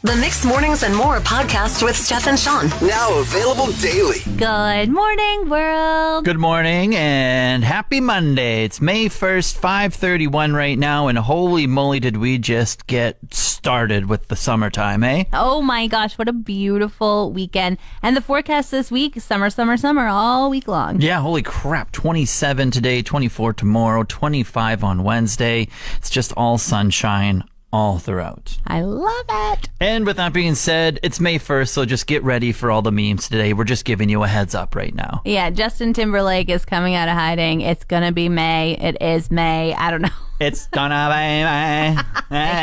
The Mixed Mornings and More podcast with Steph and Sean. Now available daily. Good morning, world. Good morning and happy Monday. It's May 1st, 5:31 right now, and holy moly did we just get started with the summertime, eh? Oh my gosh, what a beautiful weekend. And the forecast this week, summer, summer, summer, all week long. Yeah, holy crap. 27 today, 24 tomorrow, 25 on Wednesday. It's just all sunshine all throughout. I love it. And with that being said, it's May 1st, so just get ready for all the memes today. We're just giving you a heads up right now. Yeah, Justin Timberlake is coming out of hiding. It's gonna be May. It is May. I don't know. It's gonna be May.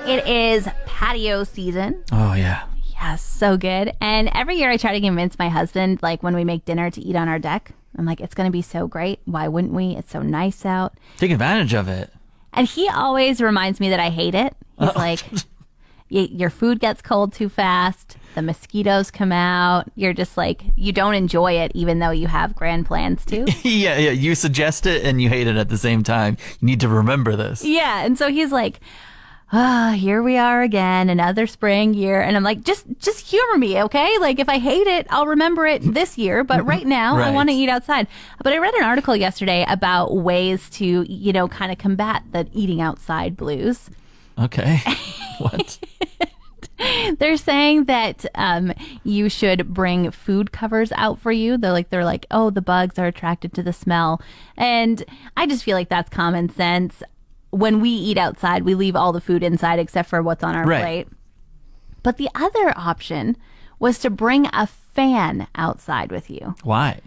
It is patio season. Oh, yeah. Yes, so good. And every year I try to convince my husband, like when we make dinner, to eat on our deck. I'm like, it's going to be so great. Why wouldn't we? It's so nice out. Take advantage of it. And he always reminds me that I hate it. He's like, your food gets cold too fast. The mosquitoes come out. You're just like, you don't enjoy it, even though you have grand plans to. Yeah. You suggest it and you hate it at the same time. You need to remember this. Yeah. And so he's like, here we are again, another spring year. And I'm like, just humor me, okay? Like, if I hate it, I'll remember it this year. But right now, I want to eat outside. But I read an article yesterday about ways to, kind of combat the eating outside blues. Okay. What? They're saying that you should bring food covers out for you. They're like, oh, the bugs are attracted to the smell. And I just feel like that's common sense. When we eat outside, we leave all the food inside except for what's on our plate. But the other option was to bring a fan outside with you. Why?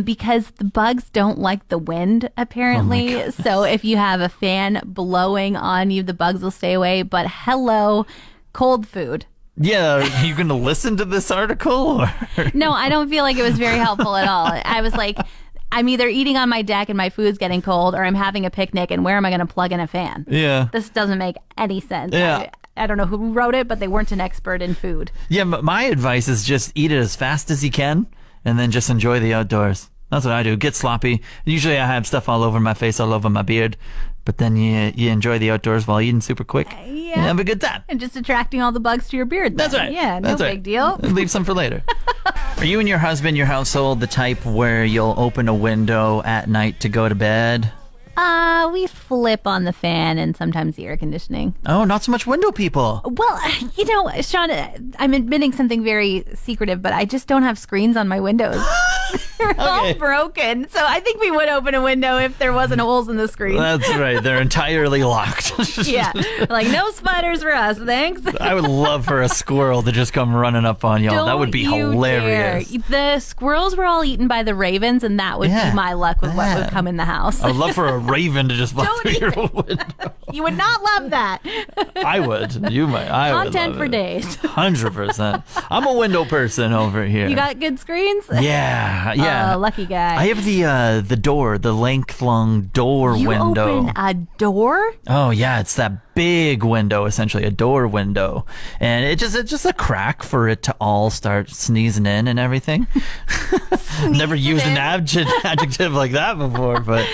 Because the bugs don't like the wind, apparently. Oh, so if you have a fan blowing on you, the bugs will stay away. But hello, cold food. Yeah, are you going to listen to this article? Or? No, I don't feel like it was very helpful at all. I was like, I'm either eating on my deck and my food's getting cold, or I'm having a picnic, and where am I going to plug in a fan? Yeah. This doesn't make any sense. Yeah. I don't know who wrote it, but they weren't an expert in food. Yeah, my advice is just eat it as fast as you can, and then just enjoy the outdoors. That's what I do. Get sloppy. Usually I have stuff all over my face, all over my beard, but then you enjoy the outdoors while eating super quick. Yeah. Have a good time. And just attracting all the bugs to your beard. That's right. Yeah, no big deal. Leave some for later. Are you and your husband, your household, the type where you'll open a window at night to go to bed? We flip on the fan and sometimes the air conditioning. Oh, not so much window people. Well, Sean, I'm admitting something very secretive, but I just don't have screens on my windows. They're all broken. So I think we would open a window if there wasn't holes in the screen. That's right. They're entirely locked. Yeah. Like, no spiders for us, thanks. I would love for a squirrel to just come running up on y'all. That would be hilarious. Dare. The squirrels were all eaten by the ravens, and that would be my luck with what would come in the house. I would love for a raven to just fly through your window. You would not love that. I would. You might. Content would for it. days. 100%. I'm a window person over here. You got good screens? Yeah. Lucky guy. I have the door, the length-long door window. You open a door? Oh yeah, it's that big window, essentially a door window, and it's just a crack for it to all start sneezing in and everything. Never used an adjective like that before, but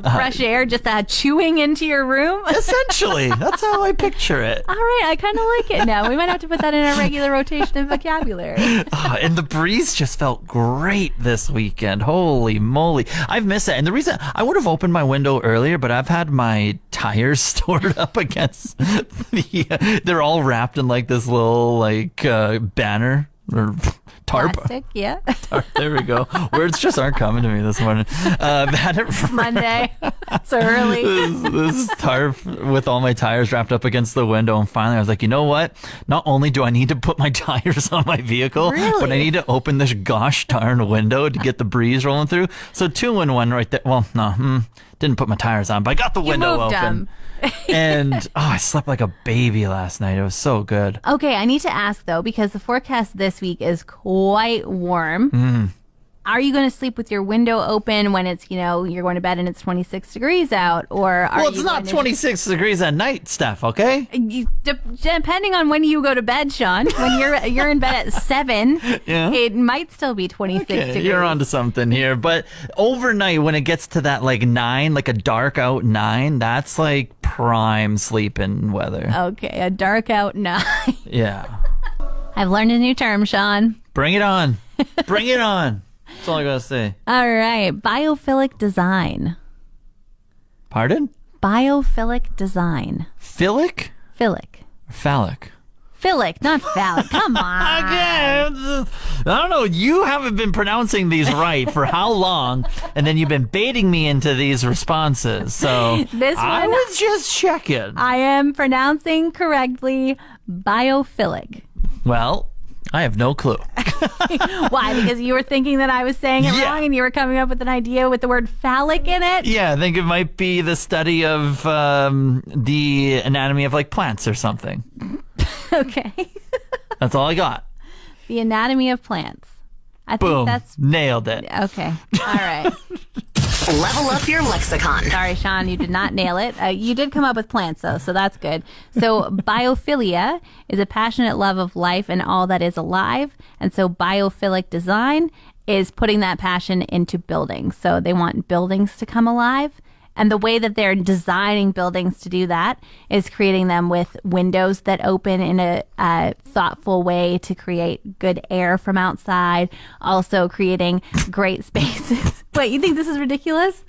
fresh air just chewing into your room. Essentially, that's how I picture it. All right, I kind of like it now. We might have to put that in our regular rotation of vocabulary. And the breeze just felt great this weekend. Holy moly, I've missed it. And the reason I would have opened my window earlier, but I've had my tires stored up against they're all wrapped in like this little banner or tarp. Plastic, yeah. There we go. Words just aren't coming to me this morning. Had it Monday. So early. This tarp with all my tires wrapped up against the window, and finally I was like, you know what? Not only do I need to put my tires on my vehicle, but I need to open this gosh darn window to get the breeze rolling through. So 2 in 1 right there. Well, no, didn't put my tires on, but I got the window open. And I slept like a baby last night. It was so good. Okay, I need to ask though, because the forecast this week is quite warm. are you going to sleep with your window open when it's, you're going to bed and it's 26 degrees out? Or are Well, it's not 26 degrees at night, Steph, okay? Depending on when you go to bed, Sean, when you're in bed at 7, it might still be 26 degrees. You're onto something here. But overnight, when it gets to that like 9, like a dark out 9, that's like prime sleeping weather. Okay, a dark out 9. Yeah. I've learned a new term, Sean. Bring it on. Bring it on. That's all I gotta say. All right. Biophilic design. Pardon? Biophilic design. Philic? Philic. Phallic. Philic, not phallic. Come on. I don't know. You haven't been pronouncing these right for how long, and then you've been baiting me into these responses. So I was just checking. I am pronouncing correctly biophilic. Well, I have no clue. Why? Because you were thinking that I was saying it wrong and you were coming up with an idea with the word phallic in it? Yeah, I think it might be the study of the anatomy of like plants or something. Okay. That's all I got. The anatomy of plants. I think Boom. that's nailed it. Okay. All right. Level up your lexicon. Sorry, Sean, you did not nail it. You did come up with plants, though, so that's good. So biophilia is a passionate love of life and all that is alive. And so biophilic design is putting that passion into buildings. So they want buildings to come alive. And the way that they're designing buildings to do that is creating them with windows that open in a thoughtful way to create good air from outside. Also creating great spaces. Wait, you think this is ridiculous?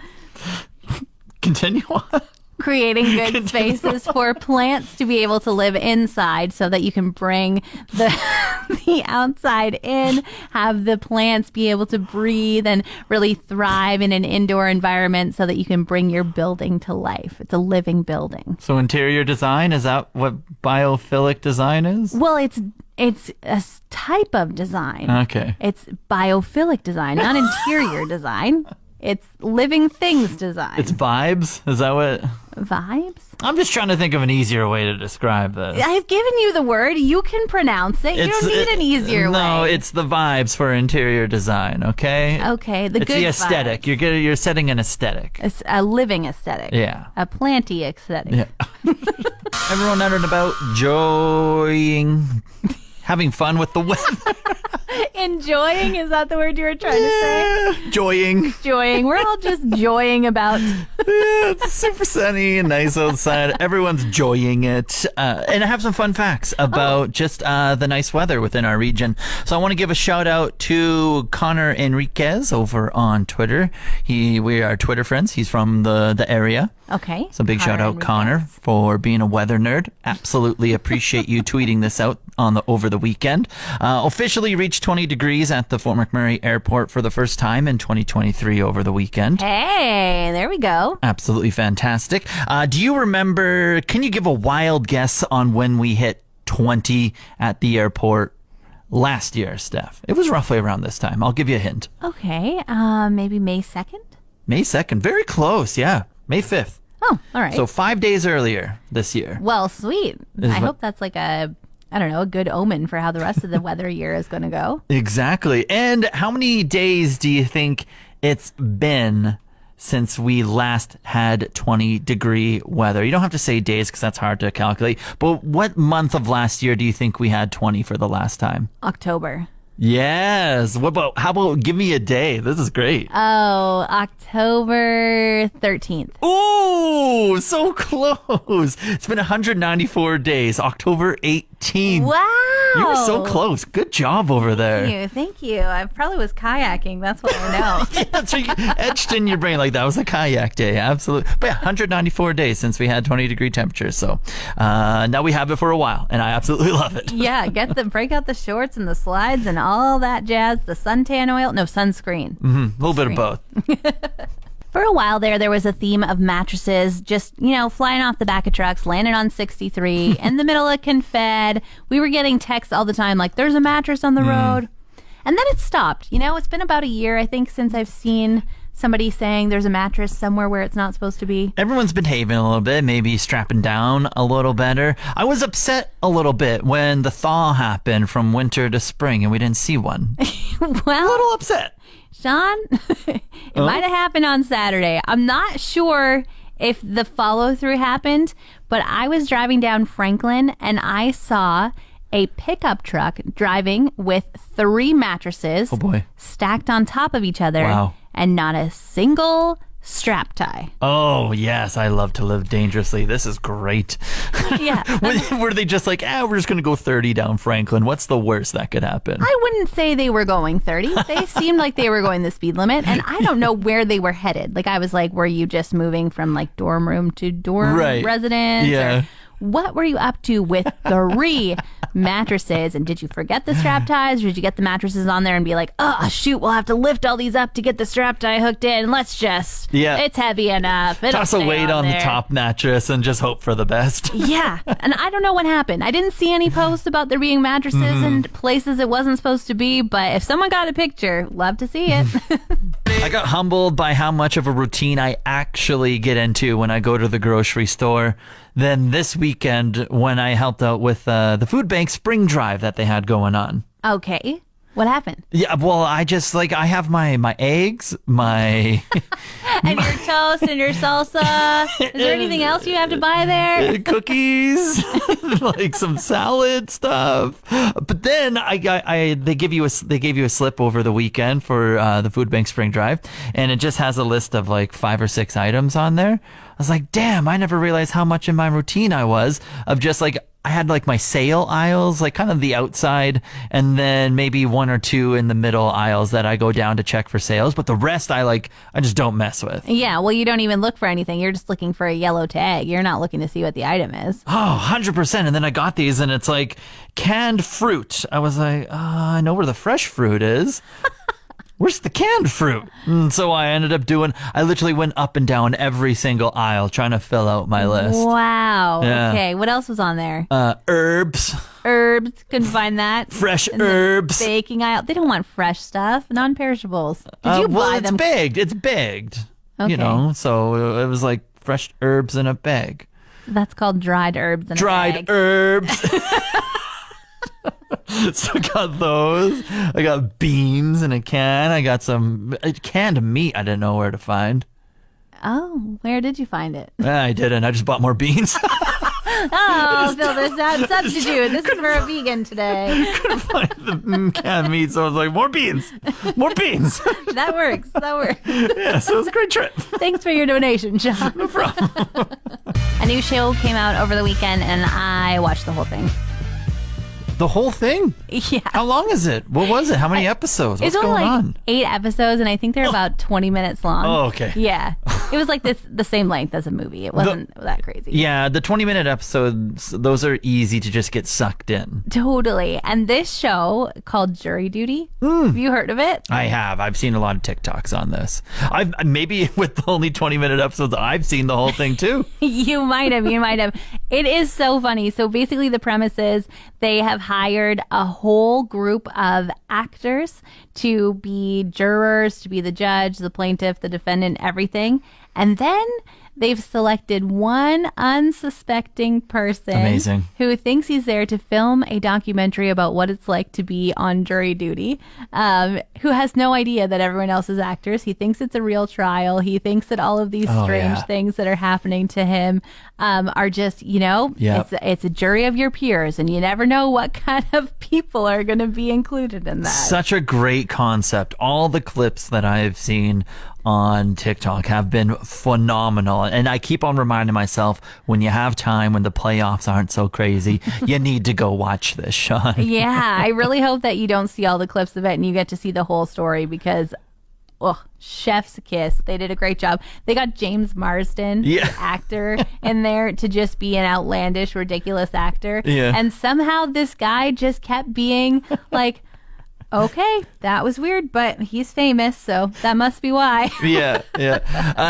Continue on. Creating good spaces for plants to be able to live inside so that you can bring the outside in, have the plants be able to breathe and really thrive in an indoor environment so that you can bring your building to life. It's a living building. So interior design, is that what biophilic design is? Well, it's a type of design. Okay. It's biophilic design, not interior design. It's living things design. It's vibes? Is that what? Vibes? I'm just trying to think of an easier way to describe this. I've given you the word. You can pronounce it. You don't need an easier way. No, it's the vibes for interior design, okay? Okay, it's the aesthetic. Vibes. You're setting an aesthetic. It's a living aesthetic. Yeah. A planty aesthetic. Yeah. Everyone out and about enjoying having fun with the weather. Enjoying? Is that the word you were trying to say? Joying. Joying. We're all just joying about. It's super sunny and nice outside. Everyone's joying it. And I have some fun facts about just the nice weather within our region. So I want to give a shout out to Connor Enriquez over on Twitter. We are Twitter friends. He's from the area. Okay. So big shout out, Connor, for being a weather nerd. Absolutely appreciate you tweeting this out over the weekend. Officially reached 20 degrees at the Fort McMurray Airport for the first time in 2023 over the weekend. Hey, there we go. Absolutely fantastic. Do you remember, can you give a wild guess on when we hit 20 at the airport last year, Steph? It was roughly around this time. I'll give you a hint. Okay. Maybe May 2nd? May 2nd. Very close, yeah. May 5th. Oh, all right. So 5 days earlier this year. Well, sweet. I hope that's like a good omen for how the rest of the weather year is going to go. Exactly. And how many days do you think it's been since we last had 20-degree weather? You don't have to say days because that's hard to calculate. But what month of last year do you think we had 20 for the last time? October. Yes. How about give me a day? This is great. Oh, October 13th. Ooh, so close. It's been 194 days. October 18th. Wow. You were so close. Good job over there. Thank you. I probably was kayaking. That's what I know. Yeah, so you etched in your brain like that was a kayak day. Absolutely. But yeah, 194 days since we had 20-degree temperatures. So now we have it for a while, and I absolutely love it. Yeah, break out the shorts and the slides and all that jazz. The suntan oil. No, sunscreen. A little bit of both. For a while there was a theme of mattresses just, flying off the back of trucks, landing on 63, in the middle of Confed. We were getting texts all the time like, there's a mattress on the road. And then it stopped. It's been about a year, I think, since I've seen somebody saying there's a mattress somewhere where it's not supposed to be. Everyone's behaving a little bit, maybe strapping down a little better. I was upset a little bit when the thaw happened from winter to spring and we didn't see one. Well, a little upset. Sean, it might have happened on Saturday. I'm not sure if the follow through happened, but I was driving down Franklin and I saw a pickup truck driving with 3 mattresses stacked on top of each other. Wow. And not a single strap tie. Oh, yes. I love to live dangerously. This is great. Yeah. Were they just like, we're just going to go 30 down Franklin? What's the worst that could happen? I wouldn't say they were going 30. They seemed like they were going the speed limit. And I don't know where they were headed. Like, I was like, were you just moving from like dorm room to dorm residence? Yeah. Or what were you up to with 3 mattresses? And did you forget the strap ties? Or did you get the mattresses on there and be like, oh, shoot, we'll have to lift all these up to get the strap tie hooked in. Let's just, it's heavy enough. It'll toss a weight on the there. top mattress and just hope for the best. Yeah. And I don't know what happened. I didn't see any posts about there being mattresses in places it wasn't supposed to be. But if someone got a picture, love to see it. I got humbled by how much of a routine I actually get into when I go to the grocery store. Then this weekend when I helped out with the food bank spring drive that they had going on. Okay. What happened? Yeah, well, I just I have my eggs, my and your toast and your salsa. Is there anything else you have to buy there? Cookies, like some salad stuff. But then they gave you a slip over the weekend for the food bank spring drive, and it just has a list of like 5 or 6 items on there. I was like, damn, I never realized how much in my routine I was of just like, I had like my sale aisles, like kind of the outside, and then maybe 1 or 2 in the middle aisles that I go down to check for sales. But the rest I just don't mess with. Yeah, well, you don't even look for anything. You're just looking for a yellow tag. You're not looking to see what the item is. Oh, 100%. And then I got these and it's like canned fruit. I was like, I know where the fresh fruit is. Where's the canned fruit? And so I ended up I literally went up and down every single aisle trying to fill out my list. Wow. Yeah. Okay. What else was on there? Herbs. Herbs. Couldn't find that. Fresh In herbs. The baking aisle. They don't want fresh stuff. Non-perishables. Did you buy them? It's bagged. Okay. So it was like fresh herbs in a bag. That's called dried herbs. Dried herbs. So I got those. I got beans in a can. I got some canned meat I didn't know where to find. Oh, where did you find it? I didn't. I just bought more beans. Oh, Phil, there's that substitute. This is for a vegan today. Couldn't find the canned meat, so I was like, more beans. More beans. That works. Yeah, so it was a great trip. Thanks for your donation, John. No problem. A new show came out over the weekend, and I watched the whole thing. The whole thing? Yeah. How long is it? What was it? How many episodes? What's It's only going like on? 8 episodes, and I think they're about 20 minutes long. Oh, okay. Yeah. It was like the same length as a movie. It wasn't that crazy. Yeah, the 20-minute episodes, those are easy to just get sucked in. Totally. And this show called Jury Duty, have you heard of it? I have. I've seen a lot of TikToks on this. Maybe with the only 20-minute episodes, I've seen the whole thing too. You might have. It is so funny. So basically the premise is they have hired a whole group of actors to be jurors, to be the judge, the plaintiff, the defendant, everything. And then they've selected one unsuspecting person Amazing. who thinks he's there to film a documentary about what it's like to be on jury duty, who has no idea that everyone else is actors. He thinks it's a real trial. He thinks that all of these strange things that are happening to him are just, it's a jury of your peers, and you never know what kind of people are going to be included in that. Such a great concept. All the clips that I've seen on TikTok have been phenomenal. And I keep on reminding myself, when you have time, when the playoffs aren't so crazy, you need to go watch this, Sean. Yeah, I really hope that you don't see all the clips of it and you get to see the whole story, because chef's kiss. They did a great job. They got James Marsden, the actor, in there to just be an outlandish, ridiculous actor. Yeah. And somehow this guy just kept being like, okay, that was weird, but he's famous, so that must be why. Yeah.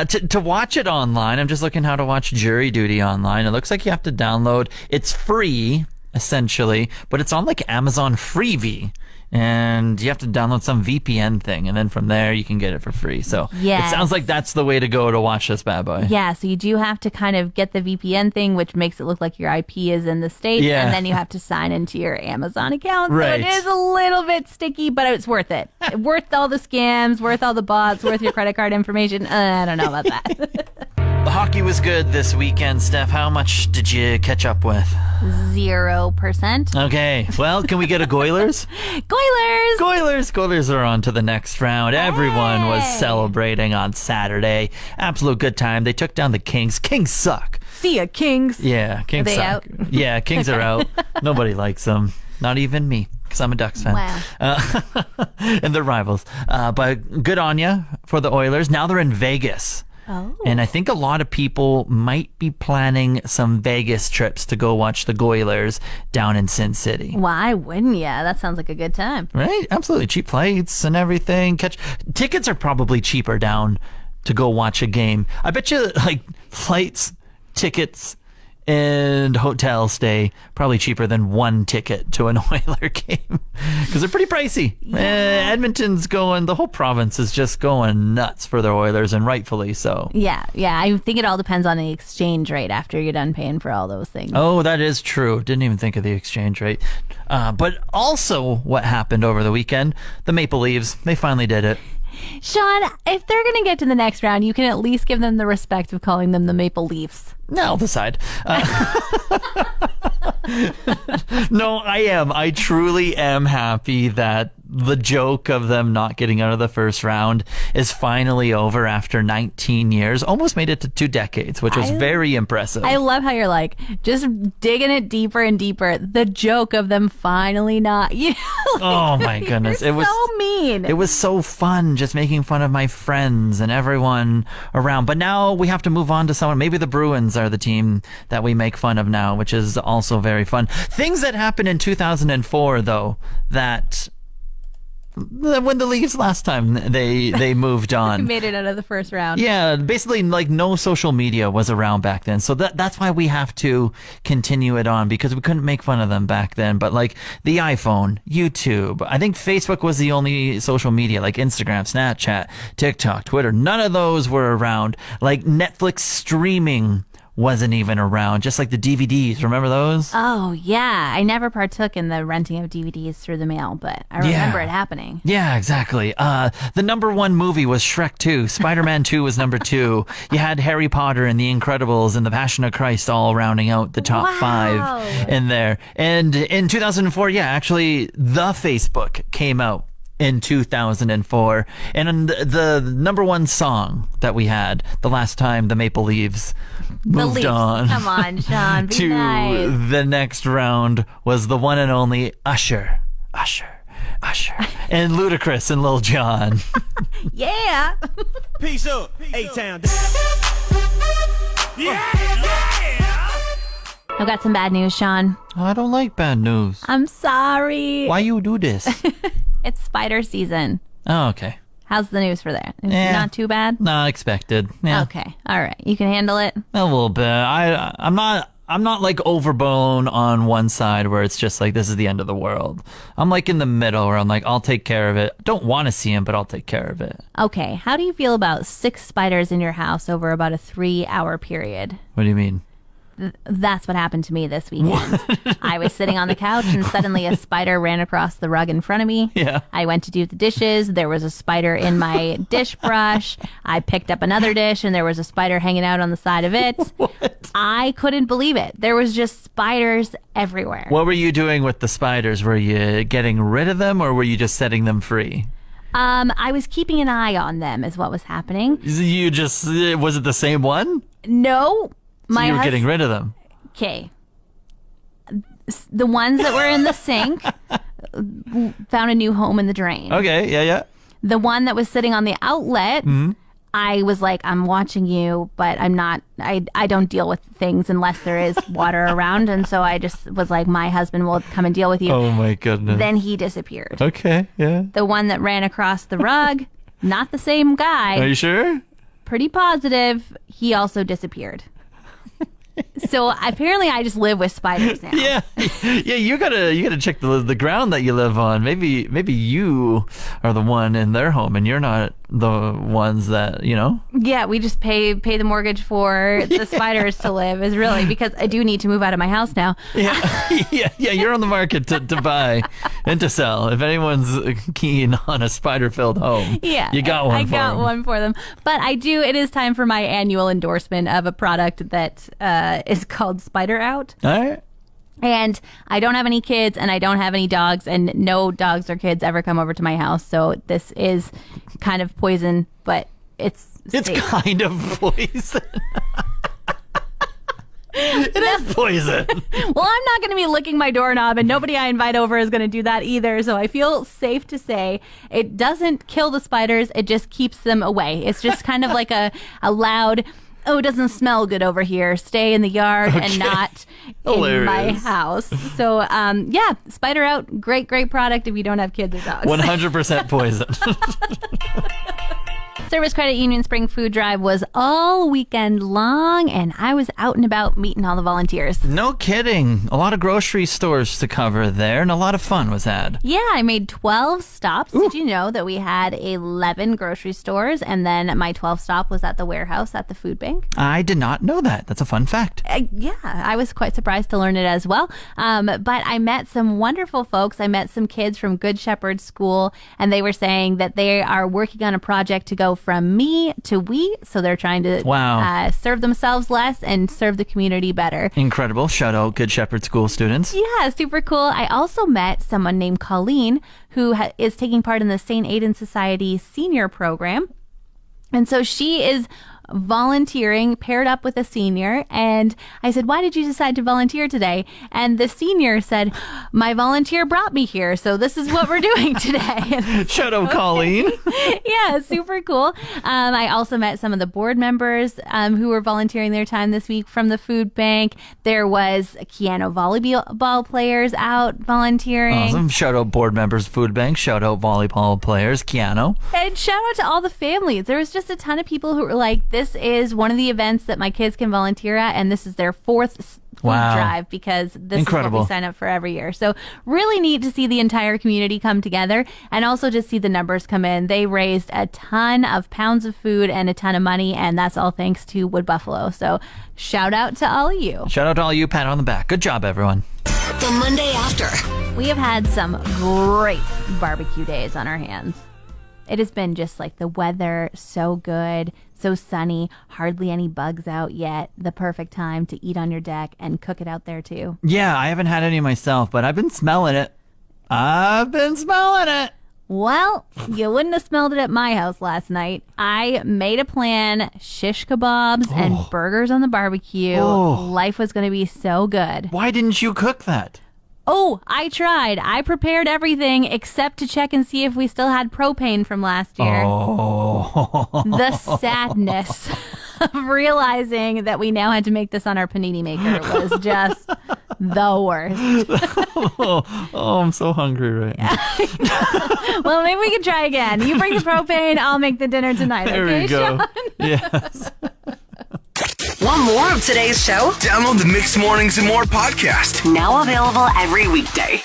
To watch it online, I'm just looking how to watch Jury Duty online. It looks like you have to download. It's free, essentially, but it's on like Amazon Freebie. and you have to download some VPN thing, and then from there you can get it for free. So Yes. it sounds like that's the way to go to watch this bad boy. Yeah, so you do have to kind of get the VPN thing, which makes it look like your IP is in the States, Yeah. and then you have to sign into your Amazon account. Right. So it is a little bit sticky, but it's worth it. Worth all the scams, worth all the bots, worth your credit card information. I don't know about that. The hockey was good this weekend, Steph. How much did you catch up with? 0%. Okay, well, can we get a Goilers? Goilers! Goilers are on to the next round. Everyone was Hey! celebrating on Saturday. Absolute good time. They took down the Kings. Kings suck. See ya, Kings. Yeah, Kings Are they suck. out? Yeah, Kings are out. Nobody likes them. Not even me, because I'm a Ducks fan. Wow. And they're rivals. But good on you for the Oilers. Now they're in Vegas. Oh. And I think a lot of people might be planning some Vegas trips to go watch the Goilers down in Sin City. Why wouldn't ya? That sounds like a good time. Right? Absolutely. Cheap flights and everything. Tickets are probably cheaper down to go watch a game. I bet you like flights, tickets, and hotel stay probably cheaper than one ticket to an Oiler game because they're pretty pricey. Edmonton's going, the whole province is just going nuts for their Oilers, and rightfully so. Yeah. I think it all depends on the exchange rate after you're done paying for all those things. Oh, that is true. Didn't even think of the exchange rate. But also what happened over the weekend, the Maple Leafs, they finally did it. Sean, if they're going to get to the next round, you can at least give them the respect of calling them the Maple Leafs. No, I'll decide. No, I am. I truly am happy that the joke of them not getting out of the first round is finally over after 19 years. Almost made it to 2 decades, which was very impressive. I love how you're like, just digging it deeper and deeper. The joke of them finally not. You know, Oh my goodness. You're so mean. It was so fun just making fun of my friends and everyone around. But now we have to move on to someone. Maybe the Bruins are the team that we make fun of now, which is also very fun. Things that happened in 2004, though, that when the Leafs last time they moved on. Made it out of the first round. Yeah, basically like no social media was around back then. So that's why we have to continue it on, because we couldn't make fun of them back then. But like the iPhone, YouTube, I think Facebook was the only social media, like Instagram, Snapchat, TikTok, Twitter. None of those were around. Like Netflix streaming wasn't even around, just like the DVDs. Remember those? Oh, yeah. I never partook in the renting of DVDs through the mail, but I remember it happening. Yeah, exactly. The number one movie was Shrek 2. Spider-Man 2 was number 2. You had Harry Potter and The Incredibles and The Passion of Christ all rounding out the top 5 in there. And in 2004, yeah, actually, the Facebook came out in 2004. And the number one song that we had the last time the Maple Leafs moved on. Come on, Sean. Be to nice. the next round was the one and only Usher, and Ludacris and Lil Jon. Yeah. Peace up, A-Town. I've got some bad news, Sean. I don't like bad news. I'm sorry. Why you do this? It's spider season. Oh, okay. How's the news for that? Eh. Not too bad? Not expected. Yeah, Okay. All right. You can handle it? a little bit. I'm not like overblown on one side where it's just like this is the end of the world. I'm like in the middle where I'm like, I'll take care of it. Don't want to see him, but I'll take care of it. Okay. How do you feel about 6 spiders in your house over about a 3-hour period? What do you mean? That's what happened to me this weekend. I was sitting on the couch and suddenly a spider ran across the rug in front of me. Yeah. I went to do the dishes. There was a spider in my dish brush. I picked up another dish and there was a spider hanging out on the side of it. What? I couldn't believe it. There was just spiders everywhere. What were you doing with the spiders? Were you getting rid of them or were you just setting them free? I was keeping an eye on them is what was happening. You just, was it the same one? No. So you were getting rid of them. Okay. The ones that were in the sink found a new home in the drain. Okay, yeah. The one that was sitting on the outlet, I was like, I'm watching you, but I'm not, I don't deal with things unless there is water around. And so I just was like, my husband will come and deal with you. Oh my goodness. Then he disappeared. Okay, yeah. The one that ran across the rug, not the same guy. Are you sure? Pretty positive he also disappeared. So apparently I just live with spiders now. Yeah. You gotta check the ground that you live on. Maybe you are the one in their home, and you're not the ones that Yeah, we just pay the mortgage for the spiders to live, is really because I do need to move out of my house now. Yeah. You're on the market to buy and to sell. If anyone's keen on a spider-filled home, Yeah, you got one. I got one for them. But it is time for my annual endorsement of a product that is called Spider Out. All right. And I don't have any kids and I don't have any dogs, and no dogs or kids ever come over to my house. So this is kind of poison, but it's safe. Kind of poison. It is poison. Well, I'm not going to be licking my doorknob, and nobody I invite over is going to do that either. So I feel safe to say it doesn't kill the spiders. It just keeps them away. It's just kind of like a loud, oh, it doesn't smell good over here. Stay in the yard and not in my house. So, Spider Out, great product if you don't have kids or dogs. 100% poison. Service Credit Union Spring Food Drive was all weekend long, and I was out and about meeting all the volunteers. No kidding. A lot of grocery stores to cover there, and a lot of fun was had. Yeah, I made 12 stops. Ooh. Did you know that we had 11 grocery stores, and then my 12th stop was at the warehouse at the food bank? I did not know that. That's a fun fact. Yeah, I was quite surprised to learn it as well. But I met some wonderful folks. I met some kids from Good Shepherd School, and they were saying that they are working on a project to go from me to we. So they're trying to serve themselves less and serve the community better. Incredible. Shout out Good Shepherd School students. Yeah, super cool. I also met someone named Colleen who is taking part in the St. Aidan Society senior program. And so she is volunteering, paired up with a senior, and I said, why did you decide to volunteer today? And the senior said, my volunteer brought me here, so this is what we're doing today. Shout out, Colleen. Yeah, super cool. I also met some of the board members who were volunteering their time this week from the food bank. There was Keanu volleyball players out volunteering. Awesome. Shout out board members, food bank. Shout out volleyball players, Keanu. And shout out to all the families. There was just a ton of people who were like, this is one of the events that my kids can volunteer at, and this is their fourth food drive because this is what we sign up for every year. So really neat to see the entire community come together and also just see the numbers come in. They raised a ton of pounds of food and a ton of money, and that's all thanks to Wood Buffalo. So shout out to all of you. Shout out to all you. Pat on the back. Good job, everyone. The Monday after. We have had some great barbecue days on our hands. It has been just like the weather so good, so sunny, hardly any bugs out yet. The perfect time to eat on your deck and cook it out there too. Yeah, I haven't had any myself, but I've been smelling it. Well, you wouldn't have smelled it at my house last night. I made a plan, shish kebabs and burgers on the barbecue. Life was going to be so good. Why didn't you cook that? Oh, I tried. I prepared everything except to check and see if we still had propane from last year. The sadness of realizing that we now had to make this on our panini maker was just the worst. I'm so hungry right now. Well, maybe we can try again. You bring the propane, I'll make the dinner tonight. There okay, we go. Sean? Yes. Want more of today's show? Download the Mixed Mornings and More podcast. Now available every weekday.